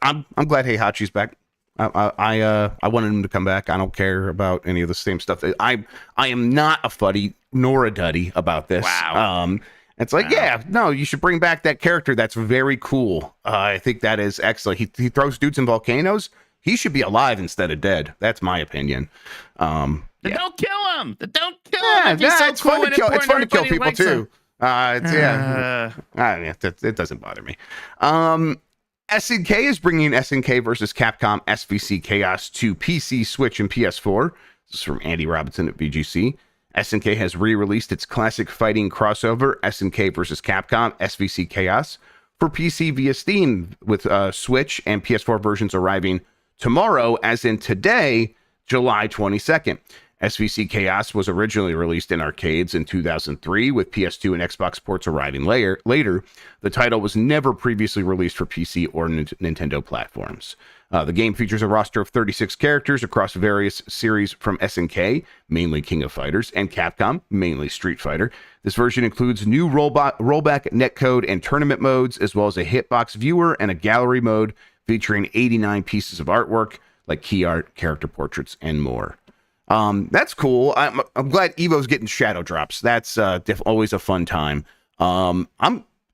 A: I'm glad Heihachi's back. I wanted him to come back. I don't care about any of the same stuff. I am not a fuddy nor a duddy about this.
B: Wow.
A: It's like, yeah, no, you should bring back that character. That's very cool. I think that is excellent. He throws dudes in volcanoes. He should be alive instead of dead. That's my opinion. Yeah.
B: Don't kill him. Don't kill him.
A: It's fun to kill. It's fun to kill people too.
B: Him.
A: It doesn't bother me. SNK is bringing SNK versus Capcom SVC Chaos to PC, Switch, and PS4. This is from Andy Robinson at VGC. SNK has re-released its classic fighting crossover, SNK versus Capcom SVC Chaos, for PC via Steam, with Switch and PS4 versions arriving tomorrow, as in today, July 22nd. SVC Chaos was originally released in arcades in 2003, with PS2 and Xbox ports arriving later. The title was never previously released for PC or Nintendo platforms. The game features a roster of 36 characters across various series from SNK, mainly King of Fighters, and Capcom, mainly Street Fighter. This version includes new rollback netcode and tournament modes, as well as a hitbox viewer and a gallery mode featuring 89 pieces of artwork, like key art, character portraits, and more. That's cool. I'm glad Evo's getting shadow drops. That's always a fun time. I'm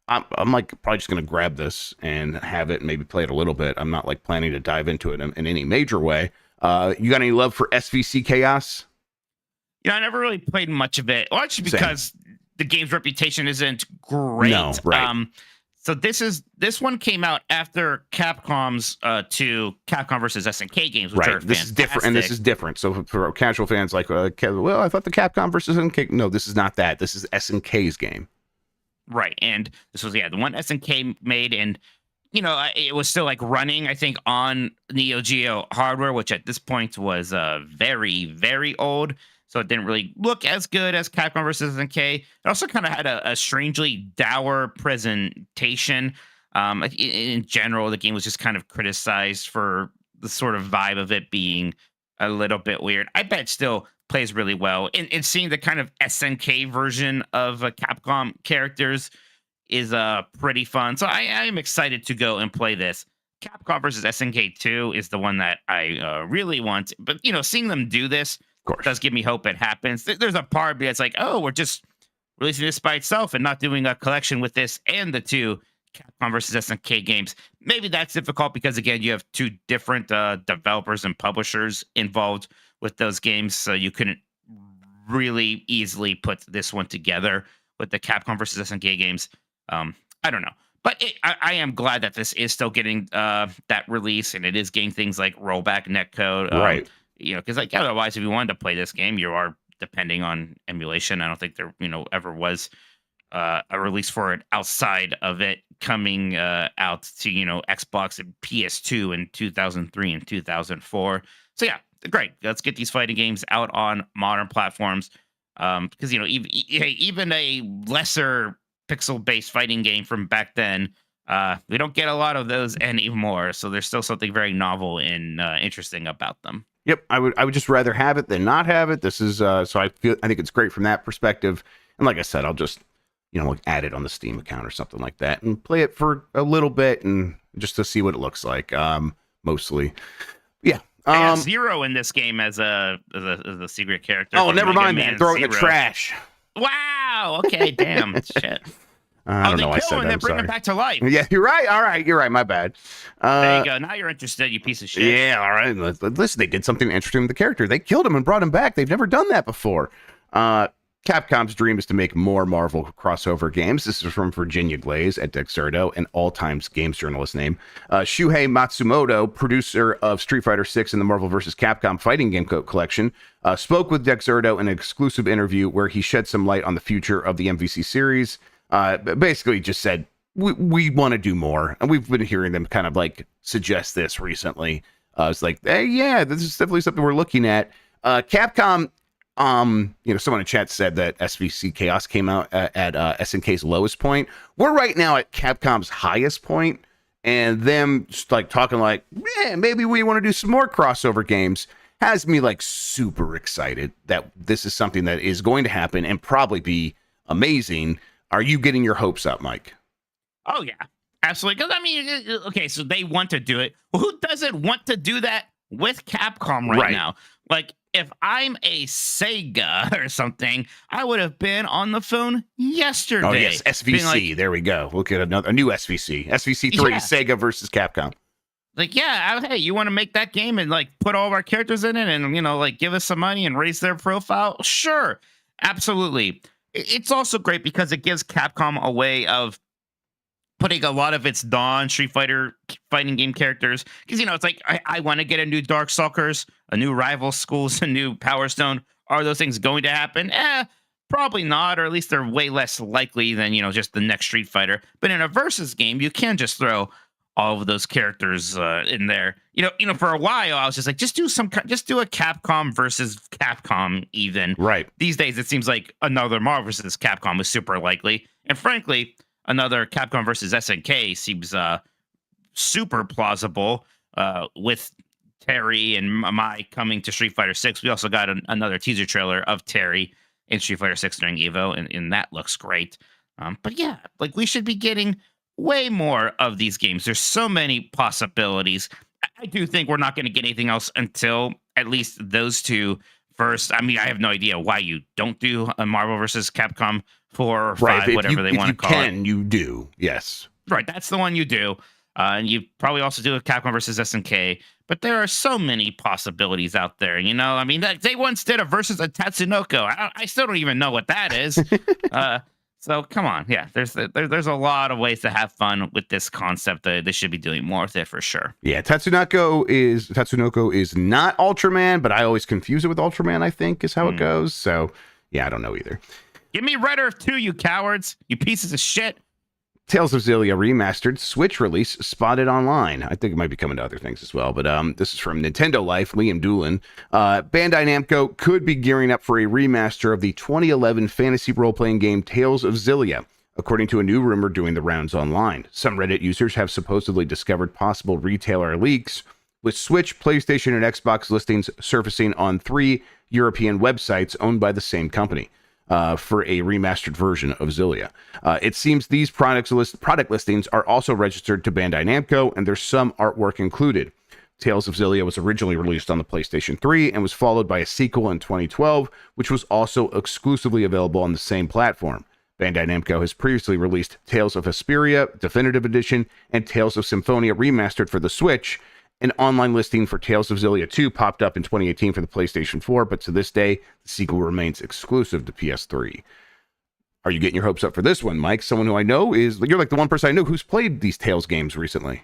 A: like probably just gonna grab this and have it and maybe play it a little bit. I'm not like planning to dive into it in any major way. You got any love for SVC Chaos?
B: I never really played much of it. Well, actually, because the game's reputation isn't great.
A: No, right.
B: So this one came out after Capcom's Capcom versus SNK games, which are
A: this is different, and this is different. So for casual fans, like, well, I thought the Capcom versus SNK. No, this is not that. This is SNK's game.
B: Right, and this was the one SNK made, and it was still like running, I think, on Neo Geo hardware, which at this point was very, very old. So it didn't really look as good as Capcom vs. SNK. It also kind of had a strangely dour presentation. In general, the game was just kind of criticized for the sort of vibe of it being a little bit weird. I bet it still plays really well. And seeing the kind of SNK version of Capcom characters is pretty fun. So I am excited to go and play this. Capcom vs. SNK 2 is the one that I really want. But, seeing them do this, does give me hope it happens. There's a part of me that's like, oh, we're just releasing this by itself and not doing a collection with this and the two Capcom versus SNK games. Maybe that's difficult because, again, you have two different developers and publishers involved with those games, so you couldn't really easily put this one together with the Capcom versus SNK games. I don't know. But I am glad that this is still getting that release, and it is getting things like rollback netcode.
A: Right.
B: Because like otherwise, if you wanted to play this game, you are depending on emulation. I don't think there, ever was a release for it outside of it coming out to Xbox and PS2 in 2003 and 2004. So yeah, great. Let's get these fighting games out on modern platforms. Because even a lesser pixel-based fighting game from back then, we don't get a lot of those anymore. So there's still something very novel and interesting about them.
A: Yep, I would just rather have it than not have it. This is so I think it's great from that perspective. And like I said, I'll just like add it on the Steam account or something like that and play it for a little bit and just to see what it looks like. Mostly, yeah.
B: Zero in this game as a secret character.
A: Oh, never mind that. Throw it in the trash.
B: Wow. Okay. Damn. Shit.
A: I don't know. I said that.
B: And then bring it back to life.
A: Yeah, you're right. All right, you're right. My bad.
B: There you go. Now you're interested, you piece of shit.
A: Yeah. All right. Listen, they did something interesting with the character. They killed him and brought him back. They've never done that before. Capcom's dream is to make more Marvel crossover games. This is from Virginia Glaze at Dexerto, an all-times games journalist name. Shuhei Matsumoto, producer of Street Fighter VI and the Marvel vs. Capcom fighting game collection, spoke with Dexerto in an exclusive interview where he shed some light on the future of the MVC series. Basically just said, we want to do more. And we've been hearing them kind of like suggest this recently. It's like, hey, yeah, this is definitely something we're looking at. Capcom... someone in chat said that SVC Chaos came out at SNK's lowest point. We're right now at Capcom's highest point, and them just like talking like, yeah, maybe we want to do some more crossover games has me like super excited that this is something that is going to happen and probably be amazing. Are you getting your hopes up, Mike?
B: Oh yeah, absolutely. Because okay, so they want to do it. Well, who doesn't want to do that with Capcom right now? Like, if I'm a Sega or something, I would have been on the phone yesterday.
A: Oh, yes, SVC. There we go. Look at a new SVC. SVC 3, yeah. Sega versus Capcom.
B: Like, yeah, hey, you want to make that game and, like, put all of our characters in it and, like, give us some money and raise their profile? Sure, absolutely. It's also great because it gives Capcom a way of putting a lot of its non-Street Fighter fighting game characters. Because, it's like, I want to get a new Darkstalkers, a new Rival Schools, a new Power Stone. Are those things going to happen? Probably not, or at least they're way less likely than, just the next Street Fighter. But in a versus game, you can just throw all of those characters in there. For a while, I was just like, just do a Capcom versus Capcom even.
A: Right.
B: These days, it seems like another Marvel versus Capcom is super likely. And frankly, another Capcom versus SNK seems super plausible with Terry and Mai coming to Street Fighter 6. We also got another teaser trailer of Terry in Street Fighter 6 during EVO, and that looks great. But yeah, like we should be getting way more of these games. There's so many possibilities. I do think we're not going to get anything else until at least those two first. I mean, I have no idea why you don't do a Marvel versus Capcom 4 or 5, whatever they want to call it.
A: You do, yes.
B: Right, that's the one you do. And you probably also do a Capcom versus SNK. But there are so many possibilities out there. I mean, they once did a versus a Tatsunoko. I still don't even know what that is. So come on, yeah. There's a lot of ways to have fun with this concept. They should be doing more with it for sure.
A: Yeah, Tatsunoko is not Ultraman, but I always confuse it with Ultraman. I think is how it goes. So yeah, I don't know either.
B: Give me Red Earth 2, you cowards, you pieces of shit.
A: Tales of Xillia Remastered Switch release spotted online. I think it might be coming to other things as well, but this is from Nintendo Life, Liam Doolin. Bandai Namco could be gearing up for a remaster of the 2011 fantasy role-playing game Tales of Xillia, according to a new rumor doing the rounds online. Some Reddit users have supposedly discovered possible retailer leaks, with Switch, PlayStation, and Xbox listings surfacing on 3 European websites owned by the same company. For a remastered version of Xillia. It seems these product listings are also registered to Bandai Namco, and there's some artwork included. Tales of Xillia was originally released on the PlayStation 3 and was followed by a sequel in 2012, which was also exclusively available on the same platform. Bandai Namco has previously released Tales of Hesperia Definitive Edition and Tales of Symphonia Remastered for the Switch. An online listing for Tales of Xillia 2 popped up in 2018 for the PlayStation 4, but to this day, the sequel remains exclusive to PS3. Are you getting your hopes up for this one, Mike? Someone who I know you're like the one person I know who's played these Tales games recently.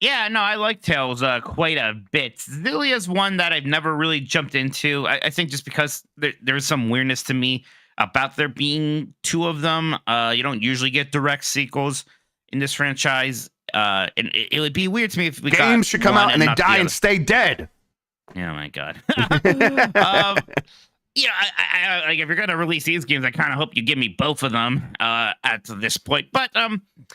B: Yeah, no, I like Tales quite a bit. Xilia's one that I've never really jumped into. I think just because there's some weirdness to me about there being two of them. You don't usually get direct sequels in this franchise. And it would be weird to me if we
A: games should come out and they die and stay dead.
B: Oh my god. Yeah, I like if you're gonna release these games, I kind of hope you give me both of them at this point. But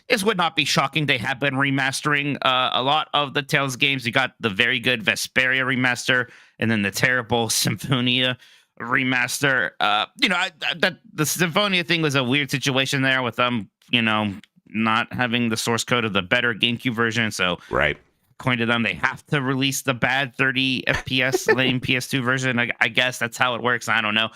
B: this would not be shocking. They have been remastering a lot of the Tales games. You got the very good Vesperia remaster, and then the terrible Symphonia remaster. That the Symphonia thing was a weird situation there with not having the source code of the better GameCube version. So
A: right.
B: According to them, they have to release the bad 30 FPS lame PS2 version. I guess that's how it works. I don't know.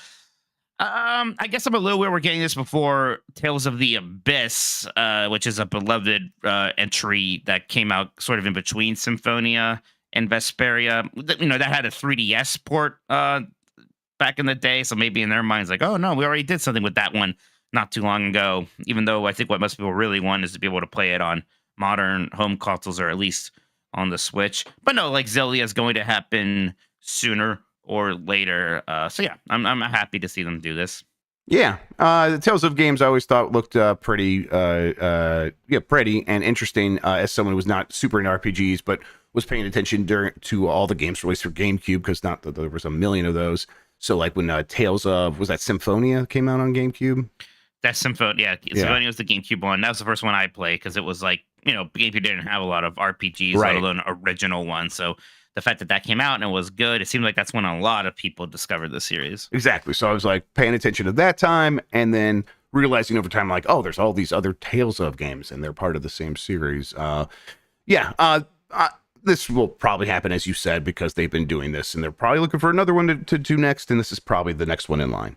B: I guess I'm a little weird. We're getting this before Tales of the Abyss, which is a beloved entry that came out sort of in between Symphonia and Vesperia. That had a 3DS port back in the day. So maybe in their minds, like, oh no, we already did something with that one not too long ago. Even though I think what most people really want is to be able to play it on modern home consoles, or at least on the Switch. But no, like Xillia is going to happen sooner or later. So yeah, I'm happy to see them do this.
A: Yeah, the Tales of games I always thought looked pretty and interesting as someone who was not super into RPGs, but was paying attention to all the games released for GameCube, because not that there was a million of those. So like when Tales of, was that Symphonia came out on GameCube?
B: That's Symphonia. Yeah, Symphonia was the GameCube one. That was the first one I played because it was like, GameCube didn't have a lot of RPGs,
A: right,
B: let alone original ones. So the fact that came out and it was good, it seemed like that's when a lot of people discovered the series.
A: Exactly. So I was like paying attention at that time, and then realizing over time, like, oh, there's all these other Tales of games, and they're part of the same series. This will probably happen, as you said, because they've been doing this, and they're probably looking for another one to do next, and this is probably the next one in line.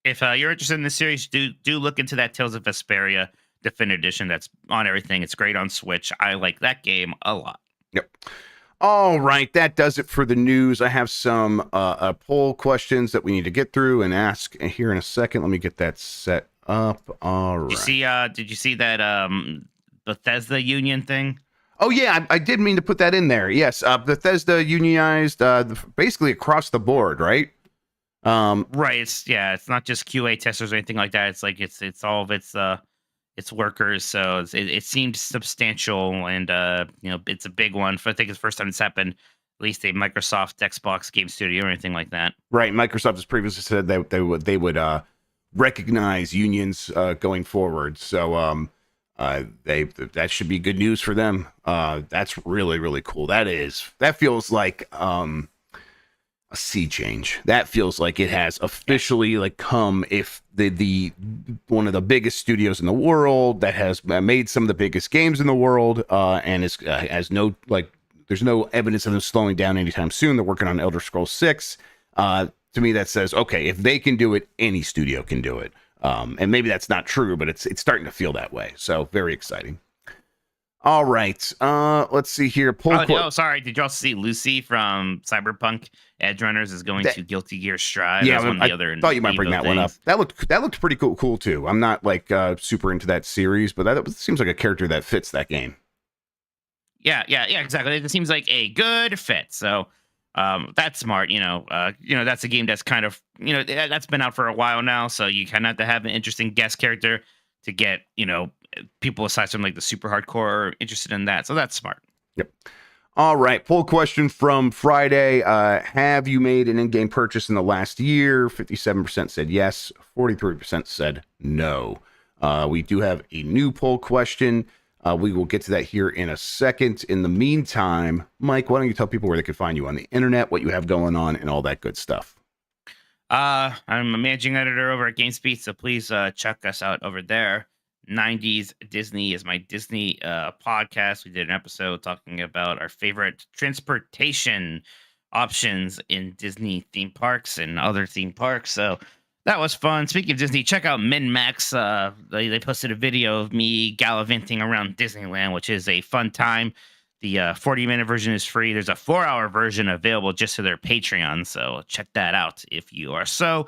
B: If you're interested in this series, do look into that Tales of Vesperia Definitive Edition. That's on everything. It's great on Switch. I like that game a lot.
A: Yep. All right, that does it for the news. I have some poll questions that we need to get through and ask here in a second. Let me get that set up. All right.
B: Did you see that Bethesda union thing?
A: Oh, yeah, I did mean to put that in there. Yes, Bethesda unionized basically across the board, right?
B: Right. It's not just QA testers or anything like that. It's like it's all of its workers. So it seemed substantial, and it's a big one. I think it's the first time it's happened. At least a Microsoft Xbox game studio or anything like that.
A: Right. Microsoft has previously said that they would recognize unions going forward. So that should be good news for them. That's really, really cool. That feels like a sea change. That feels like it has officially come. If the one of the biggest studios in the world that has made some of the biggest games in the world and has no, there's no evidence of them slowing down anytime soon. They're working on Elder Scrolls 6. To me, that says, okay, if they can do it, any studio can do it. And maybe that's not true, but it's starting to feel that way. So very exciting. All right. Let's see here.
B: Sorry. Did y'all see Lucy from Cyberpunk Edge Runners is going to Guilty Gear Strive?
A: Yeah, I thought you might bring that one up. That looked pretty cool too. I'm not super into that series, but that seems like a character that fits that game.
B: Yeah, exactly. It seems like a good fit. So that's smart. That's a game that's kind of that's been out for a while now. So you kind of have to have an interesting guest character to get people aside from the super hardcore interested in that. So that's smart.
A: Yep. All right. Poll question from Friday. Have you made an in-game purchase in the last year? 57% said yes. 43% said no. We do have a new poll question. We will get to that here in a second. In the meantime, Mike, why don't you tell people where they can find you on the internet, what you have going on, and all that good stuff?
B: I'm a managing editor over at GameSpeed, so please check us out over there. 90s Disney is my Disney podcast. We did an episode talking about our favorite transportation options in Disney theme parks and other theme parks. So that was fun. Speaking of Disney, check out MinMax. They posted a video of me gallivanting around Disneyland, which is a fun time. The 40-minute version is free. There's a 4-hour version available just to their Patreon. So check that out if you are so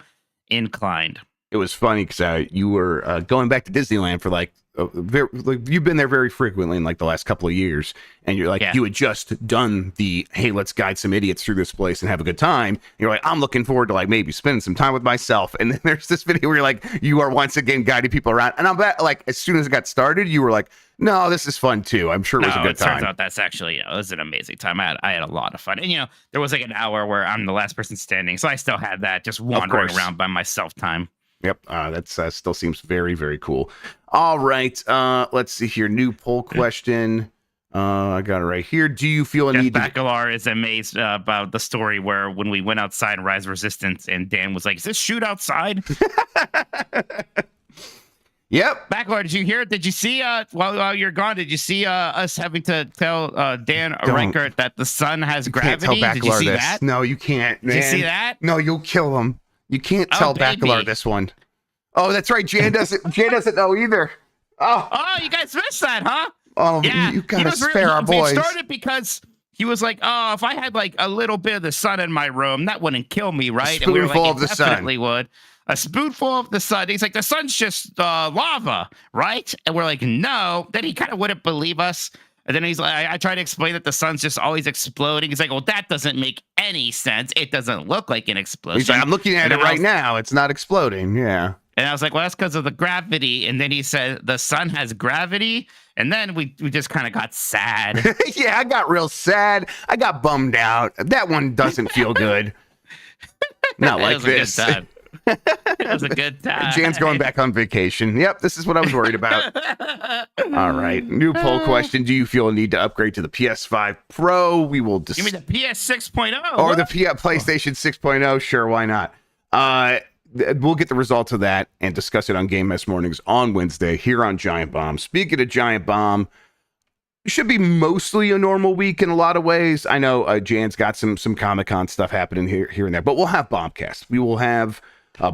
B: inclined.
A: it was funny because you were going back to Disneyland for like you've been there very frequently in like the last couple of years, and you're like you had just done the hey, let's guide some idiots through this place and have a good time. And you're like, I'm looking forward to like maybe spending some time with myself. And then there's this video where you're like, you are once again guiding people around, and I'm bet like as soon as it got started, you were like, no, this is fun too. I'm sure it was a good time.
B: Turns out that's actually, it was an amazing time. I had a lot of fun, and there was like an hour where I'm the last person standing, so I still had that just wandering around by myself time.
A: Yep, that still seems very, very cool. All right, let's see here. New poll question. I got it right here. Do you feel a need to...
B: Bacalar is amazed about the story where when we went outside and Rise Resistance, and Dan was like, is this shoot outside?
A: Yep.
B: Bacalar, did you hear it? Did you see, while you're gone, did you see us having to tell Dan Reichert that the sun has gravity?
A: Can't tell
B: did you see
A: this.
B: that?
A: No, you can't, man.
B: Did you see that?
A: No, you'll kill him. You can't tell Bacalar this one. Oh, that's right. Jan doesn't know either.
B: Oh, you guys missed that, huh?
A: Oh, yeah. You gotta spare our boys.
B: It started because he was like, oh, if I had like a little bit of the sun in my room, that wouldn't kill me, right?
A: And we were like,
B: of the sun. Definitely would. A spoonful of the sun. He's like, the sun's just lava, right? And we're like, no. Then he kind of wouldn't believe us. And then he's like, I try to explain that the sun's just always exploding. He's like, well, that doesn't make any sense. It doesn't look like an explosion.
A: He's like, I'm looking at it right now. It's not exploding. Yeah.
B: And I was like, well, that's because of the gravity. And then he said, the sun has gravity. And then we just kind of got sad.
A: Yeah, I got real sad. I got bummed out. That one doesn't feel good. Not like this.
B: It was a good time.
A: Jan's going back on vacation. Yep, this is what I was worried about. All right. New poll question. Do you feel a need to upgrade to the PS5 Pro? We will
B: You mean the PS 6.0?
A: Or the PlayStation 6.0? Sure, why not? We'll get the results of that and discuss it on Game Mess Mornings on Wednesday here on Giant Bomb. Speaking of Giant Bomb, it should be mostly a normal week in a lot of ways. I know Jan's got some Comic-Con stuff happening here and there, but we'll have Bombcast. We will have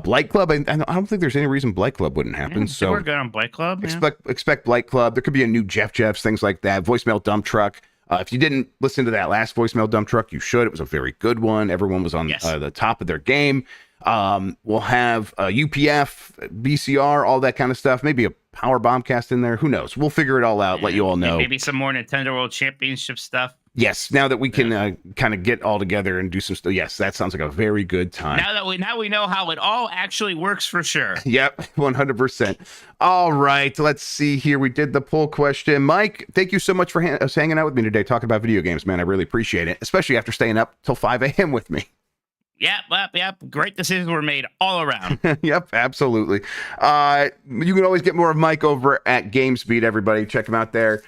A: Blight Club. I don't think there's any reason Blight Club wouldn't happen. So
B: we're good on Blight Club.
A: Expect Blight Club. There could be a new Jeffs, things like that. Voicemail Dump Truck. If you didn't listen to that last Voicemail Dump Truck, you should. It was a very good one. Everyone was on the top of their game. We'll have UPF, BCR, all that kind of stuff. Maybe a Power Bombcast in there. Who knows? We'll figure it all out. Let you all know.
B: Maybe some more Nintendo World Championship stuff.
A: Yes, now that we can kind of get all together and do some stuff. Yes, that sounds like a very good time.
B: Now we know how it all actually works for sure.
A: Yep, 100%. All right, let's see here. We did the poll question. Mike, thank you so much for hanging out with me today, talking about video games, man. I really appreciate it, especially after staying up till 5 a.m. with me.
B: Yep. Great decisions were made all around.
A: Yep, absolutely. You can always get more of Mike over at GameSpeed, everybody. Check him out there.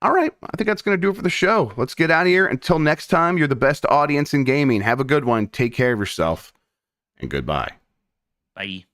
A: All right, I think that's going to do it for the show. Let's get out of here. Until next time, you're the best audience in gaming. Have a good one. Take care of yourself, and goodbye.
B: Bye.